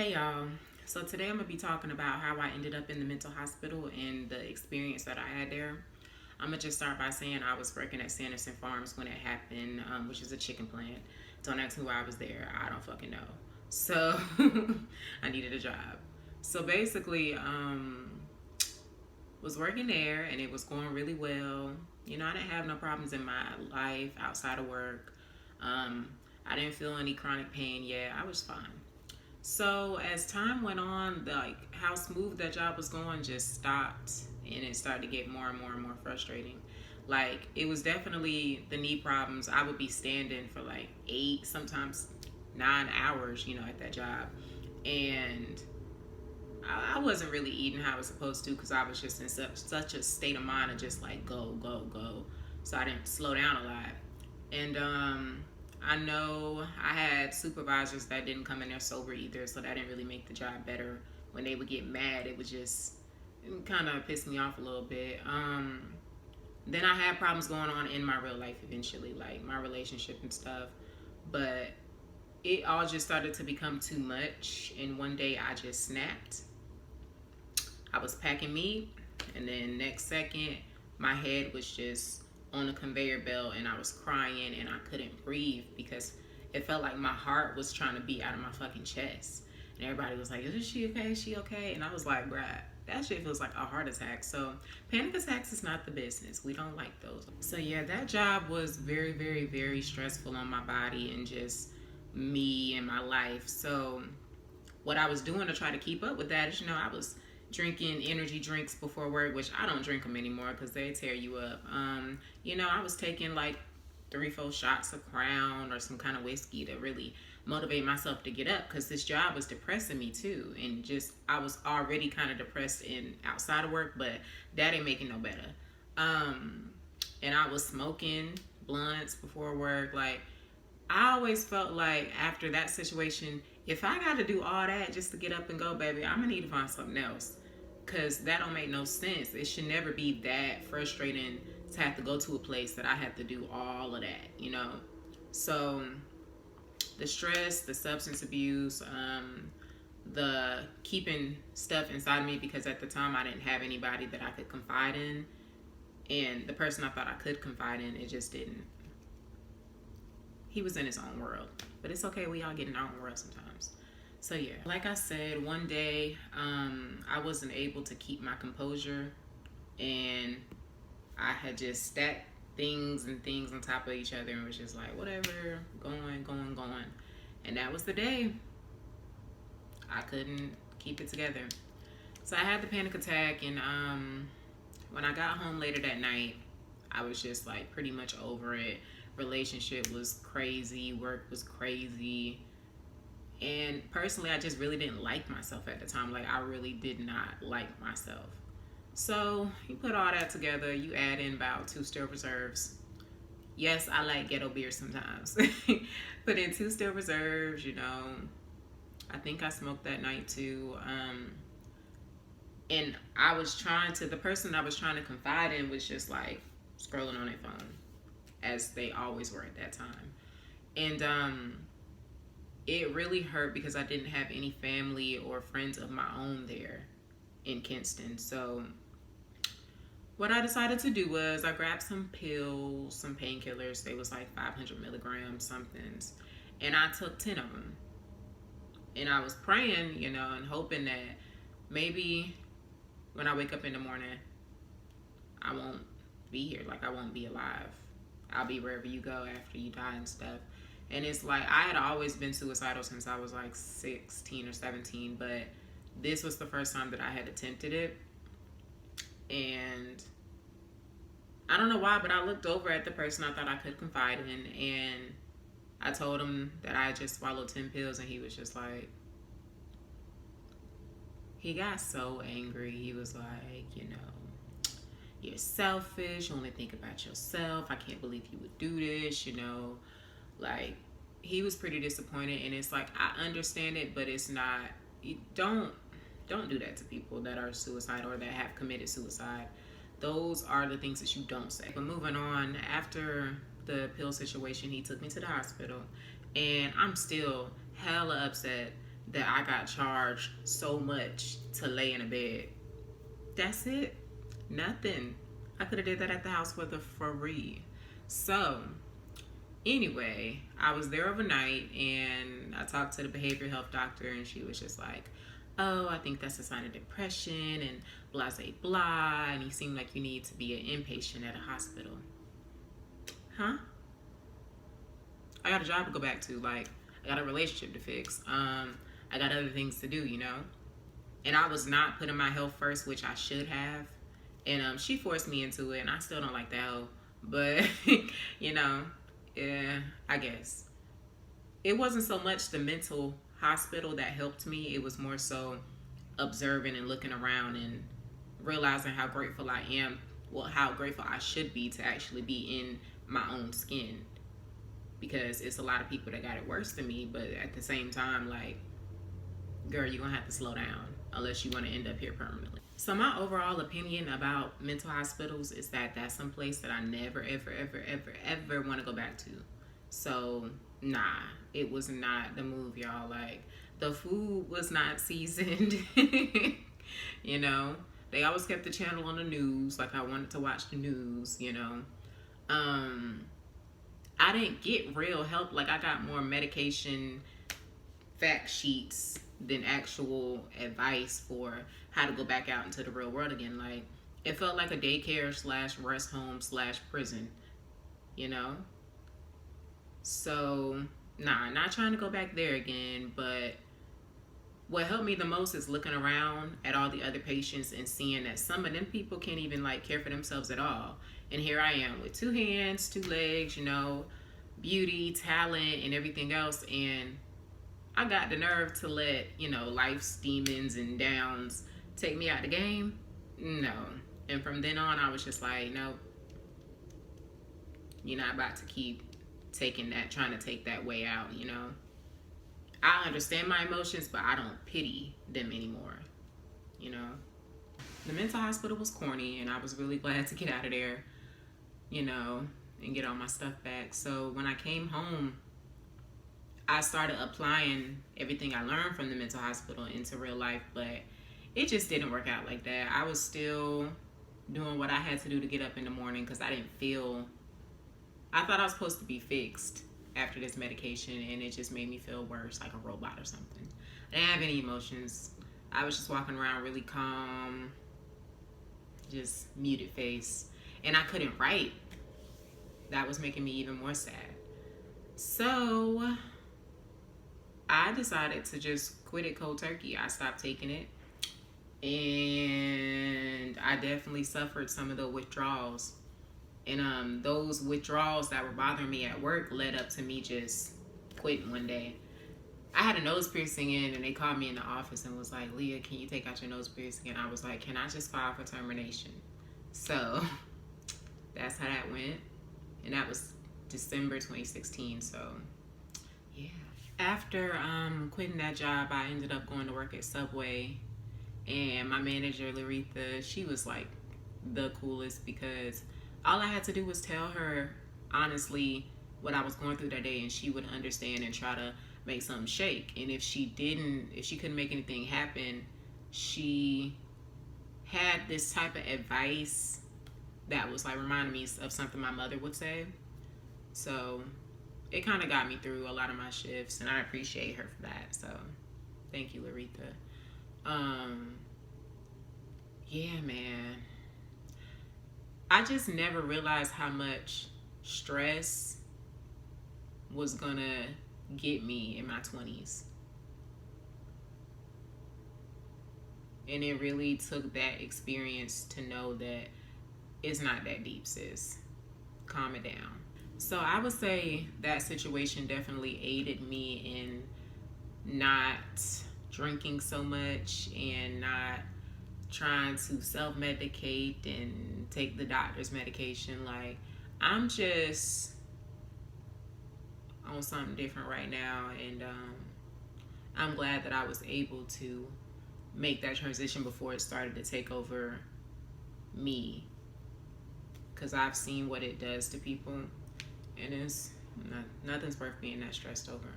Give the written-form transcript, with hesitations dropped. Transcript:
Hey y'all. So today I'm gonna be talking about how I ended up in the mental hospital and the experience that I had there. I'm gonna just start by saying I was working at Sanderson Farms when it happened, which is a chicken plant. Don't ask me why I was there. I don't fucking know. So I needed a job. So basically, was working there and it was going really well. You know, I didn't have no problems in my life outside of work. Um, I didn't feel any chronic pain yet. I was fine. So as time went on, how smooth that job was going just stopped, and it started to get more and more and more frustrating. Like it was definitely the knee problems. I would be standing for like 8, sometimes 9 hours, at that job, and I wasn't really eating how I was supposed to because I was just in such a state of mind of just like go go go. So I didn't slow down a lot, and I know I had supervisors that didn't come in there sober either, so that didn't really make the job better. When they would get mad, it would just kind of piss me off a little bit. Then I had problems going on in my real life eventually, like my relationship and stuff. But it all just started to become too much, and one day I just snapped. I was packing meat, and then next second, my head was just on a conveyor belt, and I was crying, and I couldn't breathe because it felt like my heart was trying to beat out of my fucking chest. And everybody was like, "Is she okay? Is she okay?" And I was like, "Bruh, that shit feels like a heart attack." So panic attacks is not the business. We don't like those. So yeah, that job was very, very, very stressful on my body and just me and my life. So what I was doing to try to keep up with that is, I was drinking energy drinks before work, which I don't drink them anymore because they tear you up. I was taking like 3, 4 shots of Crown or some kind of whiskey to really motivate myself to get up because this job was depressing me too. And just, I was already kind of depressed in outside of work, but that ain't making no better. And I was smoking blunts before work. Like, I always felt like after that situation, if I got to do all that just to get up and go, baby, I'm gonna need to find something else, cause that don't make no sense. It should never be that frustrating to have to go to a place that I have to do all of that. So the stress, the substance abuse, the keeping stuff inside of me because at the time I didn't have anybody that I could confide in, and the person I thought I could confide in, it just didn't. He was in his own world. But it's okay, we all get in our own world sometimes. So yeah, like I said, one day I wasn't able to keep my composure, and I had just stacked things and things on top of each other and was just like, whatever, going, going, going. And that was the day I couldn't keep it together. So I had the panic attack, and when I got home later that night, I was just like pretty much over it. Relationship was crazy, work was crazy, and personally I just really didn't like myself at the time. Like, I really did not like myself. So you put all that together, you add in about 2 still reserves. Yes, I like ghetto beer sometimes. Put in 2 still reserves. I think I smoked that night too. And the person I was trying to confide in was just like scrolling on their phone, as they always were at that time. And it really hurt because I didn't have any family or friends of my own there in Kinston. So what I decided to do was I grabbed some pills, some painkillers. They was like 500 milligrams somethings, and I took 10 of them. And I was praying, and hoping that maybe when I wake up in the morning, I won't be here. Like, I won't be alive. I'll be wherever you go after you die and stuff. And it's like, I had always been suicidal since I was like 16 or 17, but this was the first time that I had attempted it. And I don't know why, but I looked over at the person I thought I could confide in, and I told him that I just swallowed 10 pills, and he was just like, he got so angry. He was like, you're selfish, you only think about yourself, I can't believe you would do this. Like, he was pretty disappointed. And it's like, I understand it, but it's not, you don't do that to people that are suicidal or that have committed suicide. Those are the things that you don't say. But moving on, after the pill situation, he took me to the hospital, and I'm still hella upset that I got charged so much to lay in a bed. That's it. Nothing. I could have did that at the house for the free. So anyway, I was there overnight and I talked to the behavioral health doctor, and she was just like, oh, I think that's a sign of depression and blah, blah, blah. And he seemed like you need to be an inpatient at a hospital. Huh? I got a job to go back to. Like, I got a relationship to fix. I got other things to do, you know? And I was not putting my health first, which I should have. And she forced me into it, and I still don't like that hoe. But, you know, yeah, I guess. It wasn't so much the mental hospital that helped me. It was more so observing and looking around and realizing how grateful I am. Well, how grateful I should be to actually be in my own skin. Because it's a lot of people that got it worse than me. But at the same time, like, girl, you're going to have to slow down unless you want to end up here permanently. So my overall opinion about mental hospitals is that that's some place that I never, ever, ever, ever, ever want to go back to. So, nah, it was not the move, y'all. Like, the food was not seasoned. You know, they always kept the channel on the news. Like, I wanted to watch the news, you know. I didn't get real help. Like, I got more medication fact sheets than actual advice for how to go back out into the real world again. Like, it felt like a daycare slash rest home slash prison, you know? So, nah, not trying to go back there again, but what helped me the most is looking around at all the other patients and seeing that some of them people can't even like care for themselves at all. And here I am with 2 hands, 2 legs, you know, beauty, talent, and everything else. And I got the nerve to let, you know, life's demons and downs take me out the game? No. And from then on, I was just like, no, you're not about to keep taking that, trying to take that way out, you know? I understand my emotions, but I don't pity them anymore, you know? The mental hospital was corny, and I was really glad to get out of there, you know, and get all my stuff back. So when I came home, I started applying everything I learned from the mental hospital into real life, but it just didn't work out like that. I was still doing what I had to do to get up in the morning because I thought I was supposed to be fixed after this medication, and it just made me feel worse, like a robot or something. I didn't have any emotions. I was just walking around really calm, just muted face, and I couldn't write. That was making me even more sad. So I decided to just quit it cold turkey. I stopped taking it, and I definitely suffered some of the withdrawals. And those withdrawals that were bothering me at work led up to me just quitting one day. I had a nose piercing in, and they called me in the office and was like, Leah, can you take out your nose piercing? And I was like, can I just file for termination? So that's how that went. And that was December 2016. So yeah. After quitting that job, I ended up going to work at Subway. And my manager, Laretha, she was like the coolest because all I had to do was tell her honestly what I was going through that day, and she would understand and try to make something shake. And if she couldn't make anything happen, she had this type of advice that was like reminding me of something my mother would say. So it kind of got me through a lot of my shifts, and I appreciate her for that. So thank you, Laretha. Yeah, man. I just never realized how much stress was gonna get me in my 20s. And it really took that experience to know that it's not that deep, sis. Calm it down. So I would say that situation definitely aided me in not drinking so much and not trying to self-medicate and take the doctor's medication. Like, I'm just on something different right now, and I'm glad that I was able to make that transition before it started to take over me, because I've seen what it does to people, and nothing's worth being that stressed over.